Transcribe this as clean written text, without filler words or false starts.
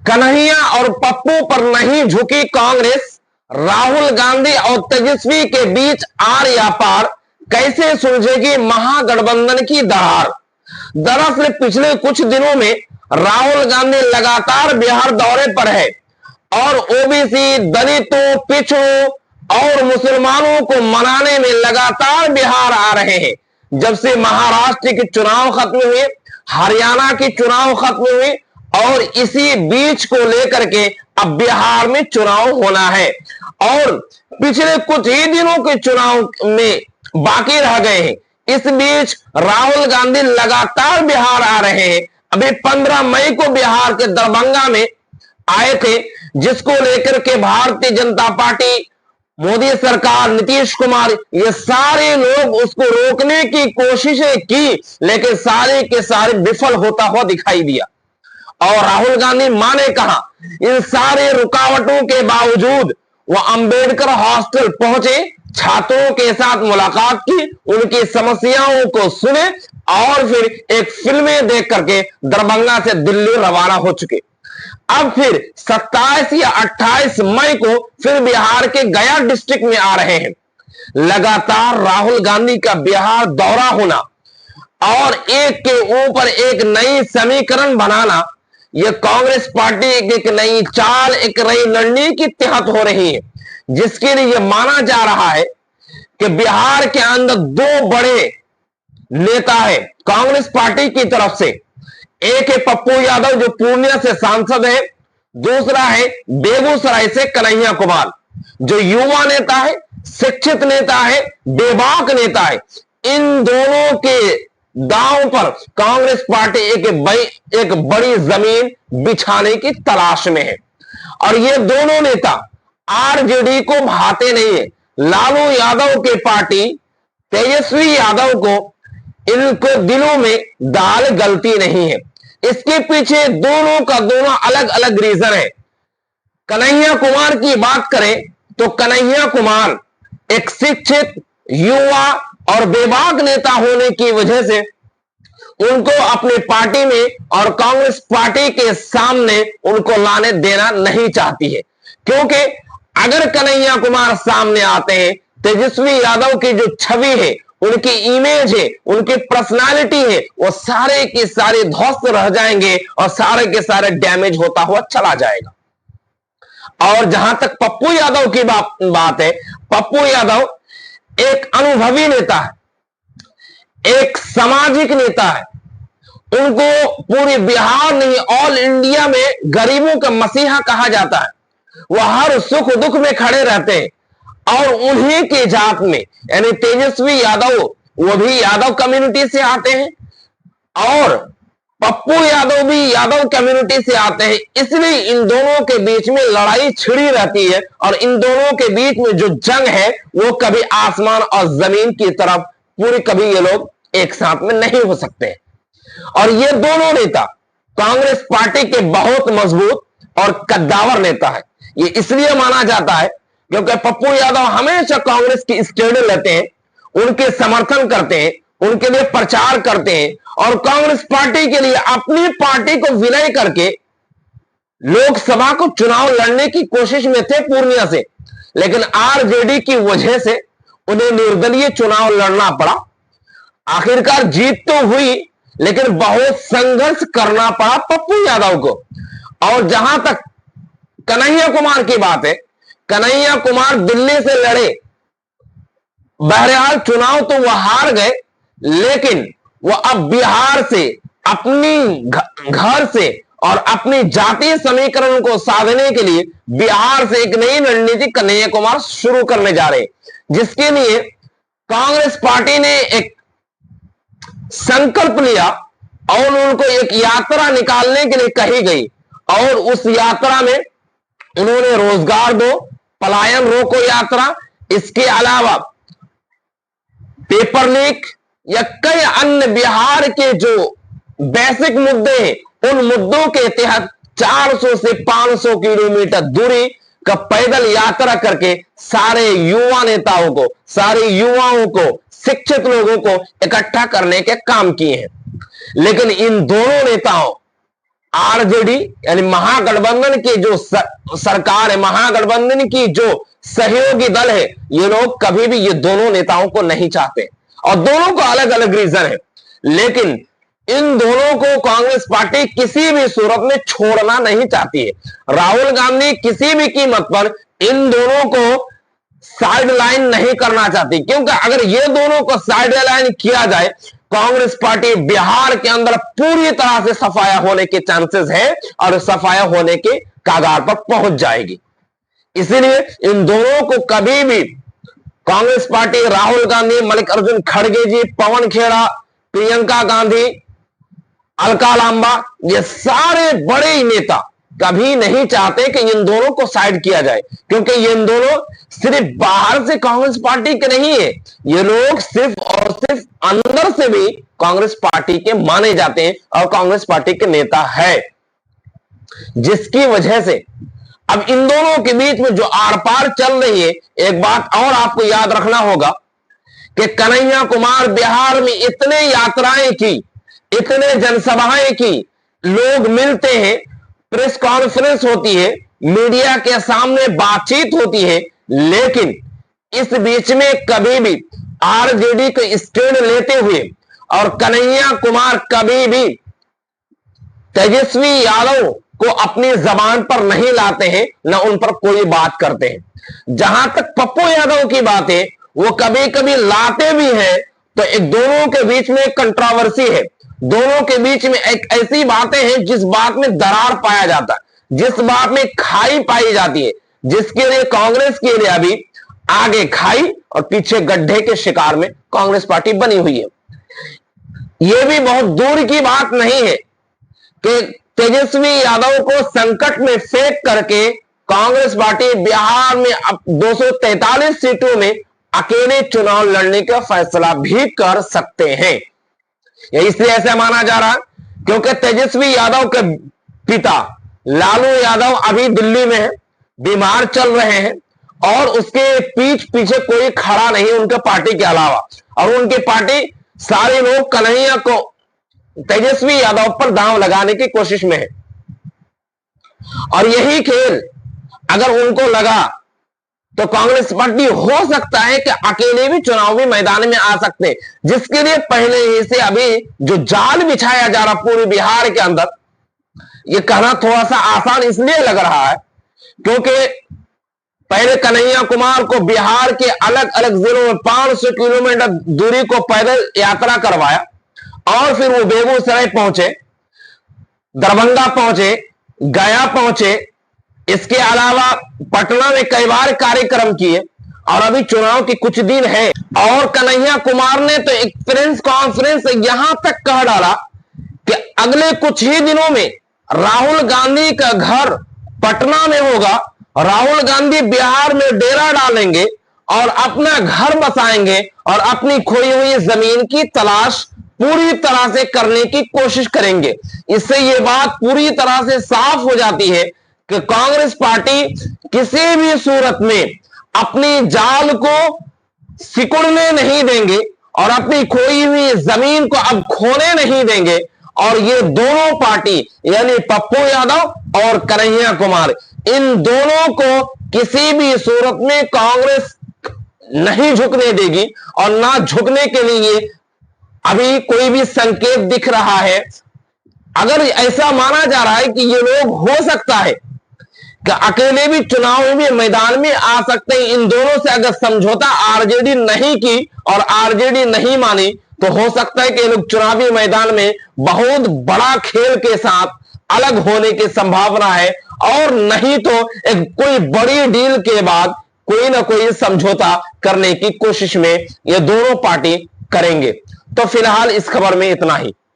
कन्हैया और पप्पू पर नहीं झुकी कांग्रेस, राहुल गांधी और तेजस्वी के बीच आर या पार, कैसे सुलझेगी महागठबंधन की दरार। दरअसल पिछले कुछ दिनों में राहुल गांधी लगातार बिहार दौरे पर है और ओबीसी, दलितों, पिछड़ों और मुसलमानों को मनाने में लगातार बिहार आ रहे हैं। जब से महाराष्ट्र के चुनाव खत्म हुए, हरियाणा के चुनाव खत्म हुए और इसी बीच को लेकर के अब बिहार में चुनाव होना है और पिछले कुछ ही दिनों के चुनाव में बाकी रह गए हैं। इस बीच राहुल गांधी लगातार बिहार आ रहे हैं। अभी 15 मई को बिहार के दरभंगा में आए थे, जिसको लेकर के भारतीय जनता पार्टी, मोदी सरकार, नीतीश कुमार, ये सारे लोग उसको रोकने की कोशिशें की, लेकिन सारे के सारे विफल होता हुआ दिखाई दिया। और राहुल गांधी मां ने कहा, इन सारे रुकावटों के बावजूद वो अंबेडकर हॉस्टल पहुंचे, छात्रों के साथ मुलाकात की, उनकी समस्याओं को सुने और फिर एक फिल्में देख करके दरभंगा से दिल्ली रवाना हो चुके। अब फिर 27 या 28 मई को फिर बिहार के गया डिस्ट्रिक्ट में आ रहे हैं। लगातार राहुल गांधी का बिहार दौरा होना और एक के ऊपर एक नई समीकरण बनाना, यह कांग्रेस पार्टी एक नई चाल, एक नई रणनीति के तहत हो रही है, जिसके लिए यह माना जा रहा है कि बिहार के अंदर दो बड़े नेता है कांग्रेस पार्टी की तरफ से। एक है पप्पू यादव जो पूर्णिया से सांसद है, दूसरा है बेगूसराय से कन्हैया कुमार जो युवा नेता है, शिक्षित नेता है, बेबाक नेता है। इन दोनों के दांव पर कांग्रेस पार्टी एक बड़ी जमीन बिछाने की तलाश में है और ये दोनों नेता आरजेडी को भाते नहीं है। लालू यादव के पार्टी, तेजस्वी यादव को, इनको दिलों में दाल गलती नहीं है। इसके पीछे दोनों का दोनों अलग अलग रीजन है। कन्हैया कुमार की बात करें तो कन्हैया कुमार एक शिक्षित, युवा और बेबाक नेता होने की वजह से उनको अपनी पार्टी में और कांग्रेस पार्टी के सामने उनको लाने देना नहीं चाहती है, क्योंकि अगर कन्हैया कुमार सामने आते हैं, तेजस्वी यादव की जो छवि है, उनकी इमेज है, उनकी पर्सनालिटी है, वो सारे के सारे ध्वस्त रह जाएंगे और सारे के सारे डैमेज होता हुआ चला जाएगा। और जहां तक पप्पू यादव की बात है, पप्पू यादव एक अनुभवी नेता है, एक सामाजिक नेता है। उनको पूरे बिहार नहीं, ऑल इंडिया में गरीबों का मसीहा कहा जाता है। वह हर सुख दुख में खड़े रहते हैं और उन्हीं के जात में, यानी तेजस्वी यादव, वो भी यादव कम्युनिटी से आते हैं और पप्पू यादव भी यादव कम्युनिटी से आते हैं। इसलिए इन दोनों के बीच में लड़ाई छिड़ी रहती है और इन दोनों के बीच में जो जंग है वो कभी आसमान और जमीन की तरफ पूरी कभी ये लोग एक साथ में नहीं हो सकते। और ये दोनों नेता कांग्रेस पार्टी के बहुत मजबूत और कद्दावर नेता है। ये इसलिए माना जाता है क्योंकि पप्पू यादव हमेशा कांग्रेस की स्टैंड लेते हैं, उनके समर्थन करते हैं, उनके लिए प्रचार करते हैं और कांग्रेस पार्टी के लिए अपनी पार्टी को विलय करके लोकसभा को चुनाव लड़ने की कोशिश में थे पूर्णिया से, लेकिन आरजेडी की वजह से उन्हें निर्दलीय चुनाव लड़ना पड़ा। आखिरकार जीत तो हुई, लेकिन बहुत संघर्ष करना पड़ा पप्पू यादव को। और जहां तक कन्हैया कुमार की बात है, कन्हैया कुमार दिल्ली से लड़े, बहरहाल चुनाव तो वह हार गए, लेकिन वह अब बिहार से, अपनी घर से और अपनी जातीय समीकरण को साधने के लिए बिहार से एक नई रणनीति कन्हैया कुमार शुरू करने जा रहे, जिसके लिए कांग्रेस पार्टी ने एक संकल्प लिया और उनको एक यात्रा निकालने के लिए कही गई और उस यात्रा में उन्होंने रोजगार दो, पलायन रोको यात्रा, इसके अलावा पेपर लीक या कई अन्य बिहार के जो बेसिक मुद्दे हैं उन मुद्दों के तहत 400 से 500 किलोमीटर दूरी का पैदल यात्रा करके सारे युवा नेताओं को, सारे युवाओं को, शिक्षित लोगों को इकट्ठा करने के काम किए हैं। लेकिन इन दोनों नेताओं आरजेडी यानी महागठबंधन की जो सरकार है, महागठबंधन की जो सहयोगी दल है, ये लोग कभी भी ये दोनों नेताओं को नहीं चाहते और दोनों को अलग अलग रीजन है। लेकिन इन दोनों को कांग्रेस पार्टी किसी भी सूरत में छोड़ना नहीं चाहती है। राहुल गांधी किसी भी कीमत पर इन दोनों को साइड लाइन नहीं करना चाहती, क्योंकि अगर ये दोनों को साइड लाइन किया जाए, कांग्रेस पार्टी बिहार के अंदर पूरी तरह से सफाया होने के चांसेस है और सफाया होने के कागार पर पहुंच जाएगी। इसलिए इन दोनों को कभी भी कांग्रेस पार्टी, राहुल गांधी, मल्लिकार्जुन खड़गे जी, पवन खेड़ा, प्रियंका गांधी, अलका लांबा, ये सारे बड़े नेता कभी नहीं चाहते कि इन दोनों को साइड किया जाए, क्योंकि ये इन दोनों सिर्फ बाहर से कांग्रेस पार्टी के नहीं है, ये लोग सिर्फ और सिर्फ अंदर से भी कांग्रेस पार्टी के माने जाते हैं और कांग्रेस पार्टी के नेता है। जिसकी वजह से अब इन दोनों के बीच में जो आर पार चल रही है, एक बात और आपको याद रखना होगा कि कन्हैया कुमार बिहार में इतने यात्राएं की, इतने जनसभाएं की, लोग मिलते हैं, प्रेस कॉन्फ्रेंस होती है, मीडिया के सामने बातचीत होती है, लेकिन इस बीच में कभी भी आरजेडी को स्टैंड लेते हुए और कन्हैया कुमार कभी भी तेजस्वी यादव को अपनी जबान पर नहीं लाते हैं, न उन पर कोई बात करते हैं। जहां तक पप्पू यादव की बात है, वो कभी कभी लाते भी हैं, तो एक दोनों के बीच में कंट्रोवर्सी है, दोनों के बीच में एक ऐसी बातें हैं जिस बात में दरार पाया जाता है, जिस बात में खाई पाई जाती है, जिसके लिए कांग्रेस के लिए अभी आगे खाई और पीछे गड्ढे के शिकार में कांग्रेस पार्टी बनी हुई है। यह भी बहुत दूर की बात नहीं है कि तेजस्वी यादव को संकट में फेंक करके कांग्रेस पार्टी बिहार में अब 243 सीटों में अकेले चुनाव लड़ने का फैसला भी कर सकते हैं। यह इसलिए ऐसा माना जा रहा क्योंकि तेजस्वी यादव के पिता लालू यादव अभी दिल्ली में है, बीमार चल रहे हैं और उसके पीछे कोई खड़ा नहीं उनके पार्टी के अलावा, और उनकी पार्टी सारे लोग कन्हैया को, तेजस्वी यादव पर दांव लगाने की कोशिश में है। और यही खेल अगर उनको लगा तो कांग्रेस पार्टी हो सकता है कि अकेले भी चुनावी मैदान में आ सकते हैं, जिसके लिए पहले ही से अभी जो जाल बिछाया जा रहा पूरे बिहार के अंदर, यह कहना थोड़ा सा आसान इसलिए लग रहा है क्योंकि पहले कन्हैया कुमार को बिहार के अलग अलग जिलों में 500 किलोमीटर दूरी को पैदल यात्रा करवाया और फिर वो बेगूसराय पहुंचे, दरभंगा पहुंचे, गया पहुंचे, इसके अलावा पटना में कई बार कार्यक्रम किए और अभी चुनाव के कुछ दिन है। और कन्हैया कुमार ने तो एक प्रेस कॉन्फ्रेंस यहां तक कह डाला कि अगले कुछ ही दिनों में राहुल गांधी का घर पटना में होगा, राहुल गांधी बिहार में डेरा डालेंगे और अपना घर बसाएंगे और अपनी खोई हुई जमीन की तलाश पूरी तरह से करने की कोशिश करेंगे। इससे यह बात पूरी तरह से साफ हो जाती है कि कांग्रेस पार्टी किसी भी सूरत में अपनी जाल को सिकुड़ने नहीं देंगे और अपनी खोई हुई जमीन को अब खोने नहीं देंगे। और ये दोनों पार्टी यानी पप्पू यादव और कन्हैया कुमार, इन दोनों को किसी भी सूरत में कांग्रेस नहीं झुकने देगी और ना झुकने के लिए अभी कोई भी संकेत दिख रहा है। अगर ऐसा माना जा रहा है कि ये लोग हो सकता है कि अकेले भी चुनाव में मैदान में आ सकते हैं, इन दोनों से अगर समझौता आरजेडी नहीं की और आरजेडी नहीं मानी तो हो सकता है कि लोग चुनावी मैदान में बहुत बड़ा खेल के साथ अलग होने की संभावना है, और नहीं तो एक कोई बड़ी डील के बाद कोई ना कोई समझौता करने की कोशिश में ये दोनों पार्टी करेंगे। तो फिलहाल इस खबर में इतना ही।